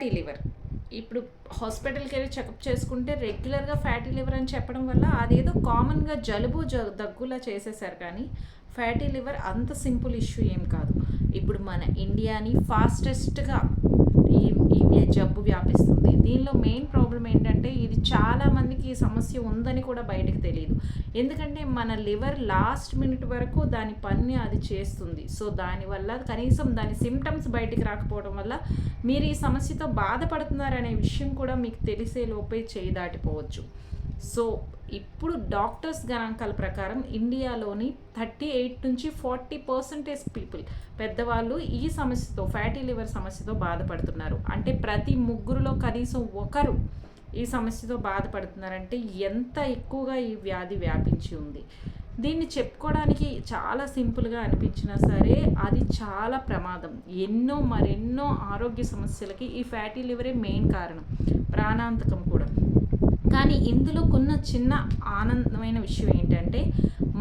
Fatty liver. ఇప్పుడు హాస్పిటల్‌కి వెళ్లి చెకప్ చేసుకుంటే రెగ్యులర్‌గా ఫ్యాటీ లివర్ అని చెప్పడం వల్ల అదేదో కామన్‌గా జలుబు, దగ్గులా చేసేసారు కానీ ఫ్యాటీ లివర్ అంత సింపుల్ ఇష్యూ ఏం కాదు. ఇప్పుడు మన ఇండియాని ఫాస్టెస్ట్‌గా ఈ ఈ జబ్బు వ్యాపిస్తుంది. దీనిలో మెయిన్ ప్రాబ్లమ్ ఏంటంటే ఇది చాలా మందికి ఈ సమస్య ఉందని కూడా బయటకు తెలీదు. ఎందుకంటే మన లివర్ లాస్ట్ మినిట్ వరకు దాని పని అది చేస్తుంది. సో దానివల్ల కనీసం దాని సిమ్టమ్స్ బయటికి రాకపోవడం వల్ల మీరు ఈ సమస్యతో బాధపడుతున్నారనే విషయం కూడా మీకు తెలిసే లోపే చేయి దాటిపోవచ్చు. సో ఇప్పుడు డాక్టర్స్ గణాంకాల ప్రకారం ఇండియాలోని 38-40% పీపుల్ పెద్దవాళ్ళు ఈ సమస్యతో ఫ్యాటీ లివర్ సమస్యతో బాధపడుతున్నారు. అంటే ప్రతి ముగ్గురులో కనీసం ఒకరు ఈ సమస్యతో బాధపడుతున్నారంటే ఎంత ఎక్కువగా ఈ వ్యాధి వ్యాపించి ఉంది. దీన్ని చెప్పుకోవడానికి చాలా సింపుల్గా అనిపించినా సరే అది చాలా ప్రమాదం. మరెన్నో ఆరోగ్య సమస్యలకి ఈ ఫ్యాటీ లివరే మెయిన్ కారణం, ప్రాణాంతకం కూడా. కానీ ఇందులో కొన్న చిన్న ఆనందమైన విషయం ఏంటంటే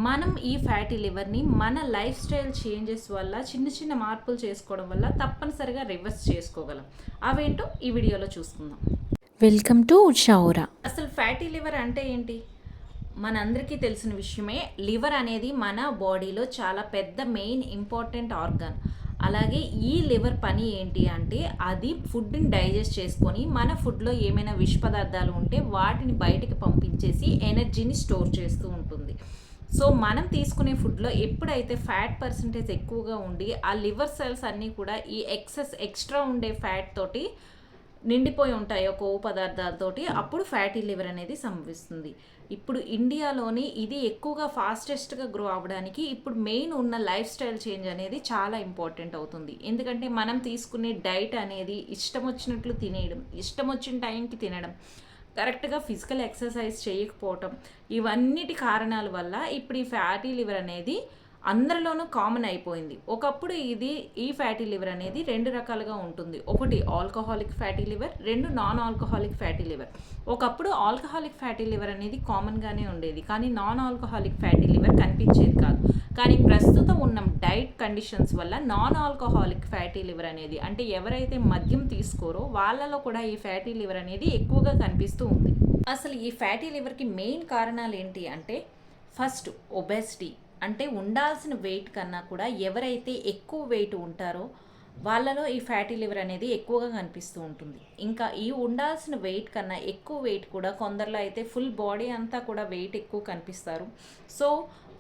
మనం ఈ ఫ్యాటీ లివర్ని మన లైఫ్ స్టైల్ చేంజెస్ వల్ల చిన్న మార్పులు చేసుకోవడం వల్ల తప్పనిసరిగా రివర్స్ చేసుకోగలం. అవేంటో ఈ వీడియోలో చూసుకుందాం. వెల్కమ్ టు ఉషావురా. అసలు ఫ్యాటీ లివర్ అంటే ఏంటి? మనందరికీ తెలిసిన విషయమే. లివర్ అనేది మన బాడీలో చాలా పెద్ద మెయిన్ ఇంపార్టెంట్ ఆర్గాన్. అలాగే ఈ లివర్ పని ఏంటి అంటే అది ఫుడ్ని డైజెస్ట్ చేసుకొని మన ఫుడ్లో ఏమైనా విష పదార్థాలు ఉంటే వాటిని బయటికి పంపించేసి ఎనర్జీని స్టోర్ చేస్తూ ఉంటుంది. సో మనం తీసుకునే ఫుడ్లో ఎప్పుడైతే ఫ్యాట్ పర్సంటేజ్ ఎక్కువగా ఉండి ఆ లివర్ సెల్స్ అన్నీ కూడా ఈ ఎక్స్ట్రా ఉండే ఫ్యాట్ తోటి నిండిపోయి ఉంటాయో కొవ్వు పదార్థాలతోటి, అప్పుడు ఫ్యాటీ లివర్ అనేది సంభవిస్తుంది. ఇప్పుడు ఇండియాలోని ఇది ఎక్కువగా ఫాస్టెస్ట్గా గ్రో అవ్వడానికి ఇప్పుడు మెయిన్ ఉన్న లైఫ్ స్టైల్ చేంజ్ అనేది చాలా ఇంపార్టెంట్ అవుతుంది. ఎందుకంటే మనం తీసుకునే డైట్ అనేది ఇష్టం వచ్చినట్లు తినేయడం, ఇష్టం వచ్చిన టైంకి తినడం, కరెక్ట్గా ఫిజికల్ ఎక్సర్సైజ్ చేయకపోవటం, ఇవన్నిటి కారణాల వల్ల ఇప్పుడు ఈ ఫ్యాటీ లివర్ అనేది అందరిలోనూ కామన్ అయిపోయింది. ఒకప్పుడు ఈ ఫ్యాటీ లివర్ అనేది రెండు రకాలుగా ఉంటుంది. ఒకటి ఆల్కహాలిక్ ఫ్యాటీ లివర్, రెండు నాన్ ఆల్కహాలిక్ ఫ్యాటీ లివర్. ఒకప్పుడు ఆల్కహాలిక్ ఫ్యాటీ లివర్ అనేది కామన్గానే ఉండేది, కానీ నాన్ ఆల్కహాలిక్ ఫ్యాటీ లివర్ కనిపించేది కాదు. కానీ ప్రస్తుతం ఉన్న డైట్ కండిషన్స్ వల్ల నాన్ ఆల్కహాలిక్ ఫ్యాటీ లివర్ అనేది, అంటే ఎవరైతే మద్యం తీసుకోరో వాళ్ళలో కూడా ఈ ఫ్యాటీ లివర్ అనేది ఎక్కువగా కనిపిస్తూ ఉంది. అసలు ఈ ఫ్యాటీ లివర్కి మెయిన్ కారణాలు ఏంటి అంటే ఫస్ట్ ఒబెసిటీ. అంటే ఉండాల్సిన వెయిట్ కన్నా కూడా ఎవరైతే ఎక్కువ వెయిట్ ఉంటారో వాళ్ళలో ఈ ఫ్యాటీ లివర్ అనేది ఎక్కువగా కనిపిస్తూ ఉంటుంది. ఇంకా ఈ ఉండాల్సిన వెయిట్ కన్నా ఎక్కువ వెయిట్ కూడా కొందరిలో అయితే ఫుల్ బాడీ అంతా కూడా వెయిట్ ఎక్కువ కనిపిస్తారు. సో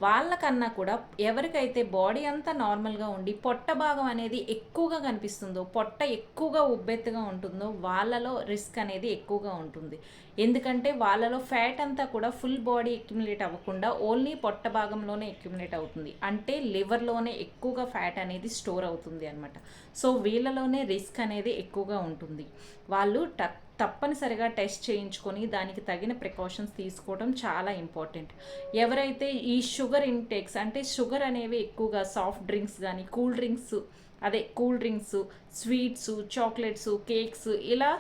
వాళ్ళకన్నా కూడా ఎవరికైతే బాడీ అంతా నార్మల్గా ఉండి పొట్ట భాగం అనేది ఎక్కువగా కనిపిస్తుందో, పొట్ట ఎక్కువగా ఉబ్బెత్తుగా ఉంటుందో వాళ్ళలో రిస్క్ అనేది ఎక్కువగా ఉంటుంది. ఎందుకంటే వాళ్ళలో ఫ్యాట్ అంతా కూడా ఫుల్ బాడీ అక్యుములేట్ అవ్వకుండా ఓన్లీ పొట్ట భాగంలోనే అక్యుములేట్ అవుతుంది. అంటే లివర్లోనే ఎక్కువగా ఫ్యాట్ అనేది స్టోర్ అవుతుంది అనమాట. సో వీళ్ళలోనే రిస్క్ అనేది ఎక్కువగా ఉంటుంది. వాళ్ళు తప్పనిసరిగా టెస్ట్ చేయించుకొని దానికి తగిన ప్రికాషన్స్ తీసుకోవడం చాలా ఇంపార్టెంట్. ఎవరైతే ఈ షుగర్ ఇంటేక్స్, అంటే షుగర్ అనేవి ఎక్కువగా సాఫ్ట్ డ్రింక్స్ కానీ cool drinks, sweets, chocolates, cakes, ఇలా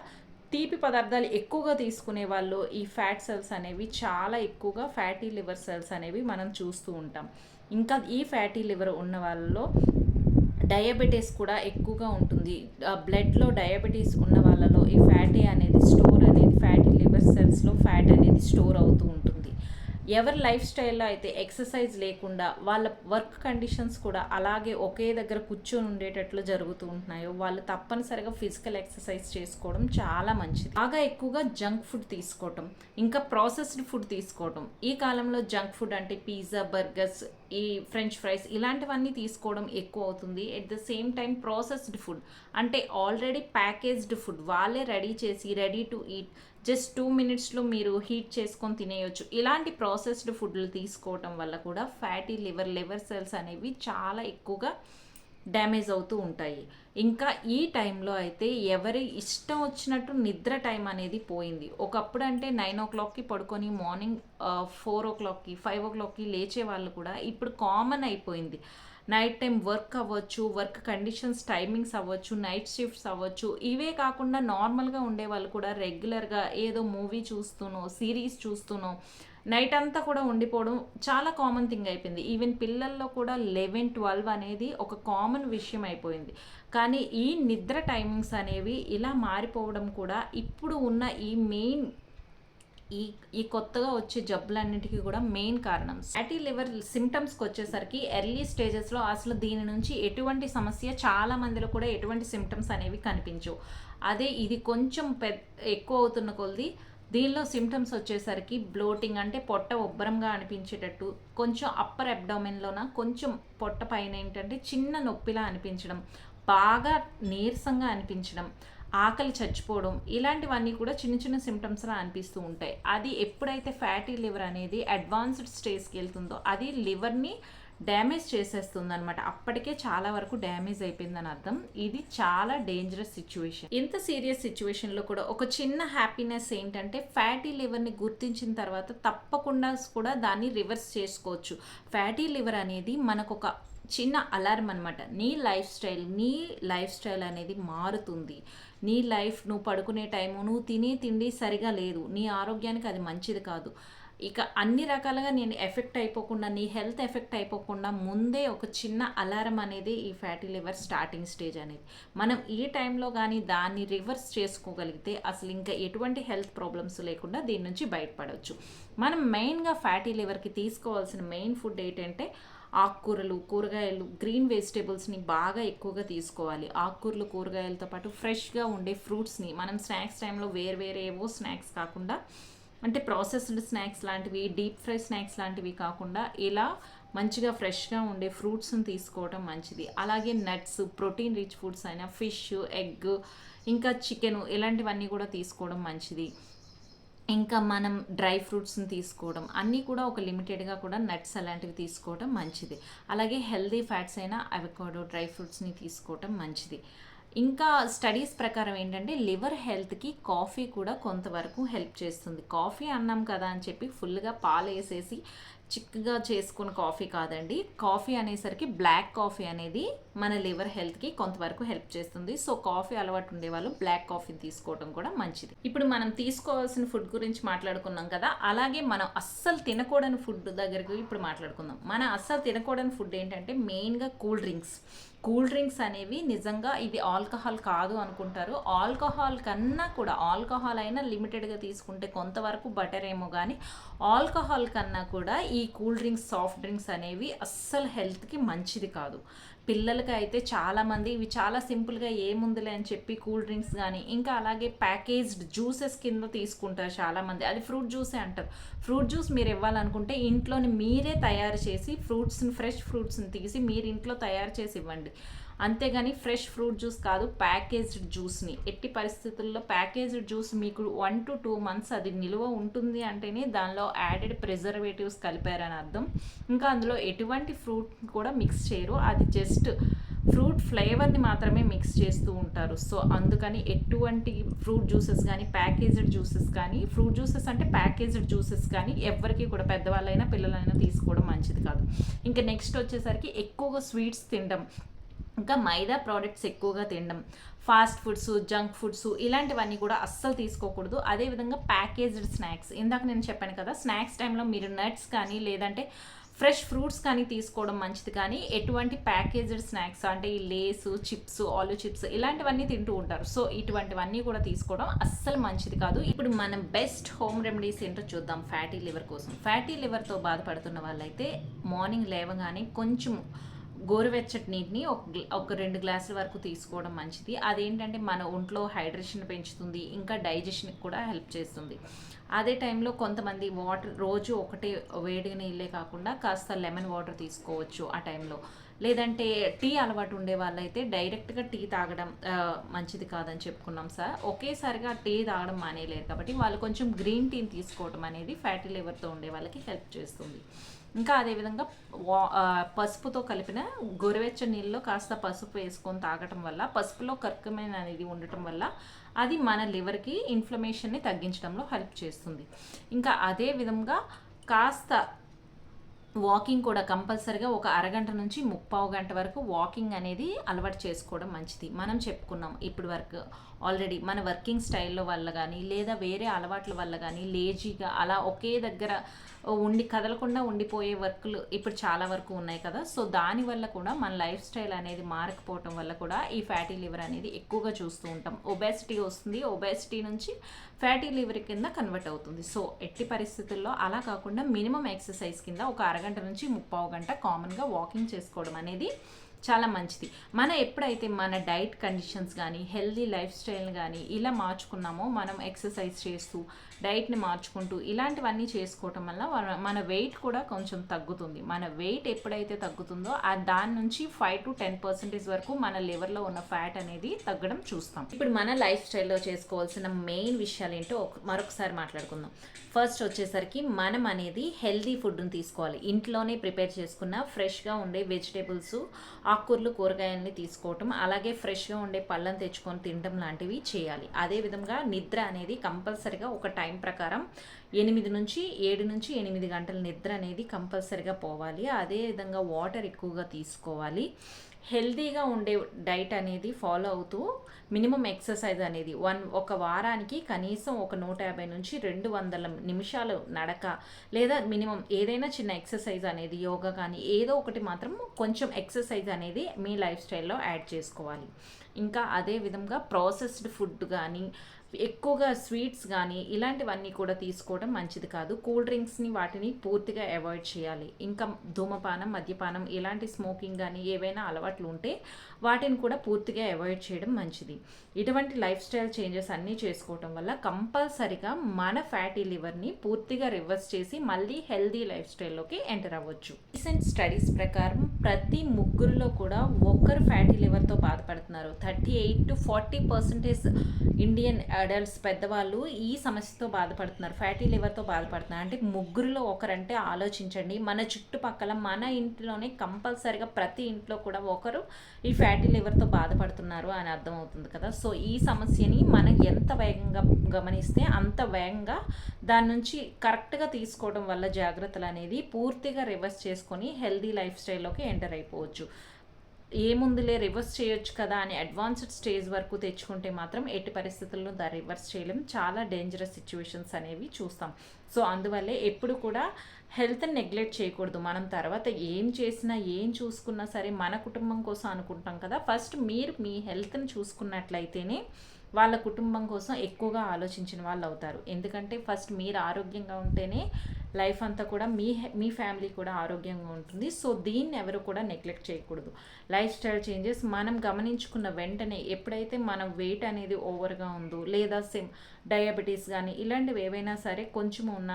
తీపి పదార్థాలు ఎక్కువగా తీసుకునే వాళ్ళు ఈ ఫ్యాట్ సెల్స్ అనేవి చాలా ఎక్కువగా ఫ్యాటీ లివర్ సెల్స్ అనేవి మనం చూస్తూ ఉంటాం. ఇంకా ఈ ఫ్యాటీ లివర్ ఉన్న వాళ్ళలో డయాబెటీస్ కూడా ఎక్కువగా ఉంటుంది. బ్లడ్లో డయాబెటీస్ ఉన్న వాళ్ళలో ఈ ఫ్యాటీ లివర్ సెల్స్లో ఫ్యాట్ అనేది స్టోర్ అవుతూ ఉంటుంది. ఎవరి లైఫ్ స్టైల్లో అయితే ఎక్సర్సైజ్ లేకుండా వాళ్ళ వర్క్ కండిషన్స్ కూడా అలాగే ఒకే దగ్గర కూర్చొని ఉండేటట్లు జరుగుతూ ఉంటున్నాయో వాళ్ళు తప్పనిసరిగా ఫిజికల్ ఎక్సర్సైజ్ చేసుకోవడం చాలా మంచిది. బాగా ఎక్కువగా జంక్ ఫుడ్ తీసుకోవటం, ఇంకా ప్రాసెస్డ్ ఫుడ్ తీసుకోవటం. ఈ కాలంలో జంక్ ఫుడ్ అంటే పిజ్జా, బర్గర్స్, ఈ ఫ్రెంచ్ ఫ్రైస్ ఇలాంటివన్నీ తీసుకోవడం ఎక్కువ అవుతుంది. At the same time processed food అంటే ఆల్రెడీ ప్యాకేజ్డ్ ఫుడ్, వాళ్ళే రెడీ చేసి రెడీ టు ఈట్, జస్ట్ 2 minutesలో మీరు హీట్ చేసుకొని తినేయొచ్చు. ఇలాంటి ప్రాసెస్డ్ ఫుడ్లు తీసుకోవటం వల్ల కూడా ఫ్యాటీ లివర్ సెల్స్ అనేవి చాలా ఎక్కువగా డ్యామేజ్ అవుతూ ఉంటాయి. ఇంకా ఈ టైంలో అయితే ఎవరి ఇష్టం వచ్చినట్టు నిద్ర టైం అనేది పోయింది. ఒకప్పుడు అంటే 9 o'clockకి పడుకొని మార్నింగ్ 4 o'clockకి 5 o'clockకి లేచే వాళ్ళు కూడా ఇప్పుడు కామన్ అయిపోయింది. నైట్ టైం వర్క్ అవ్వచ్చు, వర్క్ కండిషన్స్ టైమింగ్స్ అవ్వచ్చు, నైట్ షిఫ్ట్స్ అవ్వచ్చు. ఇవే కాకుండా నార్మల్గా ఉండే వాళ్ళు కూడా రెగ్యులర్గా ఏదో మూవీ చూస్తూనో, సిరీస్ చూస్తూనో నైట్ అంతా కూడా ఉండిపోవడం చాలా కామన్ థింగ్ అయిపోయింది. ఈవెన్ పిల్లల్లో కూడా 11-12 అనేది ఒక కామన్ విషయం అయిపోయింది. కానీ ఈ నిద్ర టైమింగ్స్ అనేవి ఇలా మారిపోవడం కూడా ఇప్పుడు ఉన్న ఈ ఈ కొత్తగా వచ్చే జబ్బులన్నిటికీ కూడా మెయిన్ కారణం. ఫ్యాటీ లివర్ సిమ్టమ్స్కి వచ్చేసరికి ఎర్లీ స్టేజెస్లో అసలు దీని నుంచి ఎటువంటి సమస్య, చాలా మందిలో కూడా ఎటువంటి సిమ్టమ్స్ అనేవి కనిపించవు. అదే ఇది కొంచెం ఎక్కువ అవుతున్న కొలది దీనిలో సిమ్టమ్స్ వచ్చేసరికి బ్లోటింగ్, అంటే పొట్ట ఉబ్బరంగా అనిపించేటట్టు, కొంచెం అప్పర్ అబ్డామిన్లోన కొంచెం పొట్ట పైన ఏంటంటే చిన్న నొప్పిలా అనిపించడం, బాగా నీరసంగా అనిపించడం, ఆకలి చచ్చిపోవడం, ఇలాంటివన్నీ కూడా చిన్న చిన్న సిమ్టమ్స్లా అనిపిస్తూ ఉంటాయి. అది ఎప్పుడైతే ఫ్యాటీ లివర్ అనేది అడ్వాన్స్డ్ స్టేజ్కి వెళ్తుందో అది లివర్ని డ్యామేజ్ చేసేస్తుంది అనమాట. అప్పటికే చాలా వరకు డ్యామేజ్ అయిపోయిందని అర్థం. ఇది చాలా డేంజరస్ సిచ్యువేషన్. ఇంత సీరియస్ సిచ్యువేషన్లో కూడా ఒక చిన్న హ్యాపీనెస్ ఏంటంటే ఫ్యాటీ లివర్ని గుర్తించిన తర్వాత తప్పకుండా కూడా దాన్ని రివర్స్ చేసుకోవచ్చు. ఫ్యాటీ లివర్ అనేది మనకు ఒక చిన్న అలారం అనమాట. నీ లైఫ్ స్టైల్ అనేది మారుతుంది. నీ లైఫ్, నువ్వు పడుకునే టైము, నువ్వు తినే తిండి సరిగా లేదు, నీ ఆరోగ్యానికి అది మంచిది కాదు. ఇక అన్ని రకాలుగా నేను ఎఫెక్ట్ అయిపోకుండా, నీ హెల్త్ ఎఫెక్ట్ అయిపోకుండా ముందే ఒక చిన్న అలారం అనేది ఈ ఫ్యాటీ లివర్ స్టార్టింగ్ స్టేజ్ అనేది. మనం ఈ టైంలో కానీ దాన్ని రివర్స్ చేసుకోగలిగితే అసలు ఇంకా ఎటువంటి హెల్త్ ప్రాబ్లమ్స్ లేకుండా దీని నుంచి బయటపడవచ్చు. మనం మెయిన్గా ఫ్యాటీ లివర్కి తీసుకోవాల్సిన మెయిన్ ఫుడ్ ఏంటంటే ఆకుకూరలు, కూరగాయలు, గ్రీన్ వెజిటేబుల్స్ని బాగా ఎక్కువగా తీసుకోవాలి. ఆకుకూరలు, కూరగాయలతో పాటు ఫ్రెష్గా ఉండే ఫ్రూట్స్ని మనం స్నాక్స్ టైంలో వేరేవో స్నాక్స్ కాకుండా, అంటే ప్రాసెస్డ్ స్నాక్స్ లాంటివి, డీప్ ఫ్రై స్నాక్స్ లాంటివి కాకుండా ఇలా మంచిగా ఫ్రెష్గా ఉండే ఫ్రూట్స్ని తీసుకోవడం మంచిది. అలాగే నట్స్, ప్రోటీన్ రిచ్ ఫుడ్స్ అయినా ఫిష్, ఎగ్, ఇంకా చికెను, ఇలాంటివన్నీ కూడా తీసుకోవడం మంచిది. ఇంకా మనం డ్రై ఫ్రూట్స్ని తీసుకోవడం, అన్నీ కూడా ఒక లిమిటెడ్గా కూడా నట్స్ అలాంటివి తీసుకోవడం మంచిది. అలాగే హెల్దీ ఫ్యాట్స్ అయినా అవకాడో, డ్రై ఫ్రూట్స్ని తీసుకోవడం మంచిది. ఇంకా స్టడీస్ ప్రకారం ఏంటంటే లివర్ హెల్త్కి కాఫీ కూడా కొంతవరకు హెల్ప్ చేస్తుంది. కాఫీ అన్నాం కదా అని చెప్పి ఫుల్గా పాలు వేసేసి చిక్కగా చేసుకున్న కాఫీ కాదండి. కాఫీ అనేసరికి బ్లాక్ కాఫీ అనేది మన లివర్ హెల్త్కి కొంతవరకు హెల్ప్ చేస్తుంది. సో కాఫీ అలవాటు ఉండేవాళ్ళు బ్లాక్ కాఫీని తీసుకోవడం కూడా మంచిది. ఇప్పుడు మనం తీసుకోవాల్సిన ఫుడ్ గురించి మాట్లాడుకున్నాం కదా, అలాగే మనం అస్సలు తినకూడని ఫుడ్ దగ్గరికి ఇప్పుడు మాట్లాడుకుందాం. మన అస్సలు తినకూడని ఫుడ్ ఏంటంటే మెయిన్గా కూల్ డ్రింక్స్ అనేవి నిజంగా ఇది ఆల్కహాల్ కాదు అనుకుంటారు. ఆల్కహాల్ కన్నా కూడా, ఆల్కహాల్ అయినా లిమిటెడ్గా తీసుకుంటే కొంతవరకు బెటర్ ఏమో, కానీ ఆల్కహాల్ కన్నా కూడా ఈ కూల్ డ్రింక్స్, సాఫ్ట్ డ్రింక్స్ అనేవి అస్సలు హెల్త్కి మంచిది కాదు. పిల్లలకి అయితే చాలామంది ఇవి చాలా సింపుల్గా ఏముందిలే అని చెప్పి కూల్ డ్రింక్స్ కానీ, ఇంకా అలాగే ప్యాకేజ్డ్ జ్యూసెస్ కింద తీసుకుంటారు చాలామంది. అది ఫ్రూట్ జ్యూసే అంటారు. ఫ్రూట్ జ్యూస్ మీరు ఇవ్వాలనుకుంటే ఇంట్లోని మీరే తయారు చేసి ఫ్రెష్ ఫ్రూట్స్ని తీసి మీరు ఇంట్లో తయారు చేసి ఇవ్వండి. అంతేగాని ఫ్రెష్ ఫ్రూట్ జ్యూస్ కాదు, ప్యాకేజ్డ్ జ్యూస్ని. ఎట్టి పరిస్థితుల్లో ప్యాకేజ్డ్ జ్యూస్ మీకు 1 to 2 months అది నిలువ ఉంటుంది అంటేనే దానిలో యాడెడ్ ప్రిజర్వేటివ్స్ కలిపారని అర్థం. ఇంకా అందులో ఎటువంటి ఫ్రూట్ కూడా మిక్స్ చేయరు, అది జస్ట్ ఫ్రూట్ ఫ్లేవర్ని మాత్రమే మిక్స్ చేస్తూ ఉంటారు. సో అందుకని ఎటువంటి ఫ్రూట్ జ్యూసెస్ కానీ, ప్యాకేజ్డ్ జ్యూసెస్ కానీ, ఫ్రూట్ జ్యూసెస్ అంటే ప్యాకేజ్డ్ జ్యూసెస్ కానీ ఎవరికి కూడా, పెద్దవాళ్ళైనా పిల్లలైనా తీసుకోవడం మంచిది కాదు. ఇంకా నెక్స్ట్ వచ్చేసరికి ఎక్కువగా స్వీట్స్ తినడం, ఇంకా మైదా ప్రోడక్ట్స్ ఎక్కువగా తినడం, ఫాస్ట్ ఫుడ్స్, జంక్ ఫుడ్స్, ఇలాంటివన్నీ కూడా అస్సలు తీసుకోకూడదు. అదేవిధంగా ప్యాకేజ్డ్ స్నాక్స్, ఇందాక నేను చెప్పాను కదా, స్నాక్స్ టైంలో మీరు నట్స్ కానీ లేదంటే ఫ్రెష్ ఫ్రూట్స్ కానీ తీసుకోవడం మంచిది. కానీ ఎటువంటి ప్యాకేజ్డ్ స్నాక్స్ అంటే ఈ లేస్, చిప్స్, ఆలు చిప్స్ ఇలాంటివన్నీ తింటూ ఉంటారు. సో ఇటువంటివన్నీ కూడా తీసుకోవడం అస్సలు మంచిది కాదు. ఇప్పుడు మనం బెస్ట్ హోమ్ రెమెడీస్ ఏంటో చూద్దాం ఫ్యాటీ లివర్ కోసం. ఫ్యాటీ లివర్తో బాధపడుతున్న వాళ్ళైతే మార్నింగ్ లేవగానే కొంచెం గోరువెచ్చటి నీటిని ఒక 2 గ్లాసుల వరకు తీసుకోవడం మంచిది. అదేంటంటే మన ఒంట్లో హైడ్రేషన్ పెంచుతుంది, ఇంకా డైజెషన్కి కూడా హెల్ప్ చేస్తుంది. అదే టైంలో కొంతమంది వాటర్ రోజు ఒకటే వేడిగా నీళ్ళే కాకుండా కాస్త లెమన్ వాటర్ తీసుకోవచ్చు ఆ టైంలో. లేదంటే టీ అలవాటు ఉండే వాళ్ళైతే డైరెక్ట్గా టీ తాగడం మంచిది కాదని చెప్పుకున్నాం సార్. ఒకేసారిగా టీ తాగడం మానేయలేరు కాబట్టి వాళ్ళు కొంచెం గ్రీన్ టీని తీసుకోవడం అనేది ఫ్యాటీ లివర్తో ఉండే వాళ్ళకి హెల్ప్ చేస్తుంది. ఇంకా అదేవిధంగా పసుపుతో కలిపిన గోరువెచ్చని నీళ్ళలో కాస్త పసుపు వేసుకొని తాగటం వల్ల, పసుపులో కర్కమైన అనేది ఉండటం వల్ల అది మన లివర్కి ఇన్ఫ్లమేషన్ని తగ్గించడంలో హెల్ప్ చేస్తుంది. ఇంకా అదే విధంగా కాస్త వాకింగ్ కూడా కంపల్సరీగా ఒక అరగంట నుంచి 3/4 గంట వరకు వాకింగ్ అనేది అలవాటు చేసుకోవడం మంచిది. మనం చెప్పుకున్నాం ఇప్పటి వరకు ఆల్రెడీ మన వర్కింగ్ స్టైల్లో వల్ల కానీ లేదా వేరే అలవాట్ల వల్ల కానీ లేజీగా అలా ఒకే దగ్గర ఉండి కదలకుండా ఉండిపోయే వర్క్లు ఇప్పుడు చాలా వరకు ఉన్నాయి కదా. సో దానివల్ల కూడా మన లైఫ్ స్టైల్ అనేది మారకపోవటం వల్ల కూడా ఈ ఫ్యాటీ లివర్ అనేది ఎక్కువగా చూస్తూ ఉంటాం. ఒబేసిటీ వస్తుంది, ఒబేసిటీ నుంచి ఫ్యాటీ లివర్ కింద కన్వర్ట్ అవుతుంది. సో ఎట్టి పరిస్థితుల్లో అలా కాకుండా మినిమం ఎక్సర్సైజ్ కింద ఒక అరగంట నుంచి 30 గంట కామన్గా వాకింగ్ చేసుకోవడం అనేది చాలా మంచిది. ఎప్పుడైతే మన డైట్ కండిషన్స్ కానీ హెల్దీ లైఫ్ స్టైల్ కానీ ఇలా మార్చుకున్నామో, మనం ఎక్సర్సైజ్ చేస్తూ డైట్ని మార్చుకుంటూ ఇలాంటివన్నీ చేసుకోవటం వల్ల మన వెయిట్ కూడా కొంచెం తగ్గుతుంది. మన వెయిట్ ఎప్పుడైతే తగ్గుతుందో దాని నుంచి 5 to 10% వరకు మన లివర్లో ఉన్న ఫ్యాట్ అనేది తగ్గడం చూస్తాం. ఇప్పుడు మన లైఫ్ స్టైల్లో చేసుకోవాల్సిన మెయిన్ విషయాలు ఏంటో మరొకసారి మాట్లాడుకుందాం. ఫస్ట్ వచ్చేసరికి మనం అనేది హెల్దీ ఫుడ్ని తీసుకోవాలి. ఇంట్లోనే ప్రిపేర్ చేసుకున్న ఫ్రెష్గా ఉండే వెజిటేబుల్స్, ఆకుకూరలు, కూరగాయలని తీసుకోవటం, అలాగే ఫ్రెష్గా ఉండే పళ్ళని తెచ్చుకొని తినడం లాంటివి చేయాలి. అదేవిధంగా నిద్ర అనేది కంపల్సరిగా ఒక టైం ప్రకారం 7 నుంచి 8 గంటల నిద్ర అనేది కంపల్సరిగా పోవాలి. అదేవిధంగా వాటర్ ఎక్కువగా తీసుకోవాలి. హెల్దీగా ఉండే డైట్ అనేది ఫాలో అవుతూ మినిమం ఎక్సర్సైజ్ అనేది ఒక వారానికి కనీసం ఒక 150 నుంచి 200 నిమిషాలు నడక లేదా మినిమం ఏదైనా చిన్న ఎక్సర్సైజ్ అనేది యోగా కానీ ఏదో ఒకటి మాత్రం కొంచెం ఎక్సర్సైజ్ అనేది మీ లైఫ్ స్టైల్లో యాడ్ చేసుకోవాలి. ఇంకా అదే విధంగా ప్రాసెస్డ్ ఫుడ్ కానీ ఎక్కువగా స్వీట్స్ కానీ ఇలాంటివన్నీ కూడా తీసుకోవడం మంచిది కాదు. కూల్ డ్రింక్స్ని వాటిని పూర్తిగా అవాయిడ్ చేయాలి. ఇంకా ధూమపానం, మద్యపానం ఇలాంటి స్మోకింగ్ కానీ ఏవైనా అలవాట్లు ఉంటే వాటిని కూడా పూర్తిగా అవాయిడ్ చేయడం మంచిది. ఇటువంటి లైఫ్ స్టైల్ చేంజెస్ అన్నీ చేసుకోవటం వల్ల కంపల్సరిగా మన ఫ్యాటీ లివర్ని పూర్తిగా రివర్స్ చేసి మళ్ళీ హెల్దీ లైఫ్ స్టైల్లోకి ఎంటర్ అవ్వచ్చు. రీసెంట్ స్టడీస్ ప్రకారం ప్రతి ముగ్గురులో కూడా ఒక్కరు ఫ్యాటీ లివర్తో బాధపడుతున్నారు. 38 to 40% ఇండియన్ అడల్ట్స్ పెద్దవాళ్ళు ఈ సమస్యతో బాధపడుతున్నారు, ఫ్యాటీ లివర్తో బాధపడుతున్నారు. అంటే ముగ్గురులో ఒకరంటే ఆలోచించండి. మన చుట్టుపక్కల మన ఇంట్లోనే కంపల్సరిగా ప్రతి ఇంట్లో కూడా ఒకరు ఈ ఫ్యాటీ లివర్తో బాధపడుతున్నారు అని అర్థమవుతుంది కదా. సో ఈ సమస్యని మనం ఎంత వేగంగా గమనిస్తే అంత వేగంగా దాని నుంచి కరెక్ట్గా తీసుకోవడం వల్ల జాగ్రత్తలు అనేది పూర్తిగా రివర్స్ చేసుకొని హెల్దీ లైఫ్ స్టైల్లోకి ఎంటర్ అయిపోవచ్చు. ఏముందిలే రివర్స్ చేయొచ్చు కదా అని అడ్వాన్స్డ్ స్టేజ్ వరకు తెచ్చుకుంటే మాత్రం ఎట్టి పరిస్థితుల్లో దాన్ని రివర్స్ చేయలేం. చాలా డేంజరస్ సిచ్యువేషన్స్ అనేవి చూస్తాం. సో అందువల్లే ఎప్పుడు కూడా హెల్త్ని నెగ్లెక్ట్ చేయకూడదు. మనం తర్వాత ఏం చేసినా ఏం చూసుకున్నా సరే మన కుటుంబం కోసం అనుకుంటాం కదా. ఫస్ట్ మీరు మీ హెల్త్ని చూసుకున్నట్లయితేనే వాళ్ళ కుటుంబం కోసం ఎక్కువగా ఆలోచించిన వాళ్ళు అవుతారు. ఎందుకంటే ఫస్ట్ మీరు ఆరోగ్యంగా ఉంటేనే లైఫ్ అంతా కూడా మీ ఫ్యామిలీ కూడా ఆరోగ్యంగా ఉంటుంది. సో దీన్ని ఎవరు కూడా నెగ్లెక్ట్ చేయకూడదు. లైఫ్ స్టైల్ చేంజెస్ మనం గమనించుకున్న వెంటనే ఎప్పుడైతే మనం వెయిట్ అనేది ఓవర్గా ఉందో లేదా డయాబెటీస్ కానీ ఇలాంటివి ఏవైనా సరే కొంచెం ఉన్న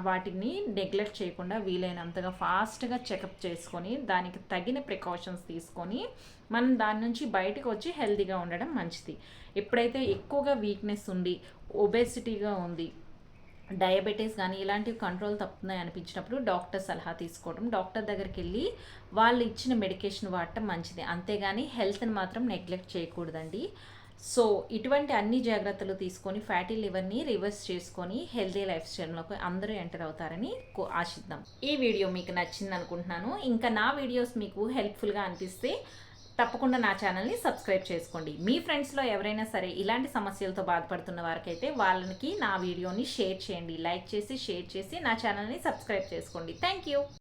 వాటిని నెగ్లెక్ట్ చేయకుండా వీలైనంతగా ఫాస్ట్గా చెకప్ చేసుకొని దానికి తగిన ప్రికాషన్స్ తీసుకొని మనం దాని నుంచి బయటకు వచ్చి హెల్తీగా ఉండడం మంచిది. ఎప్పుడైతే ఎక్కువగా వీక్నెస్ ఉండి ఒబేసిటీగా ఉంది, డయాబెటీస్ కానీ ఇలాంటివి కంట్రోల్ తప్పుతున్నాయి అనిపించినప్పుడు డాక్టర్ సలహా తీసుకోవడం, డాక్టర్ దగ్గరికి వెళ్ళి వాళ్ళు ఇచ్చిన మెడికేషన్ వాడటం మంచిది. అంతేగాని హెల్త్ని మాత్రం నెగ్లెక్ట్ చేయకూడదండి. సో ఇటువంటి అన్ని జాగ్రత్తలు తీసుకొని ఫ్యాటీ లివర్ని రివర్స్ చేసుకొని హెల్తీ లైఫ్ స్టైల్లోకి అందరూ ఎంటర్ అవుతారని ఆశిద్దాం. ఈ వీడియో మీకు నచ్చింది అనుకుంటున్నాను. ఇంకా నా వీడియోస్ మీకు హెల్ప్ఫుల్గా అనిపిస్తే తప్పకుండా నా ఛానల్ని సబ్స్క్రైబ్ చేసుకోండి. మీ ఫ్రెండ్స్లో ఎవరైనా సరే ఇలాంటి సమస్యలతో బాధపడుతున్న వారికైతే వాళ్ళకి నా వీడియోని షేర్ చేయండి. లైక్ చేసి షేర్ చేసి నా ఛానల్ని సబ్స్క్రైబ్ చేసుకోండి. Thank you.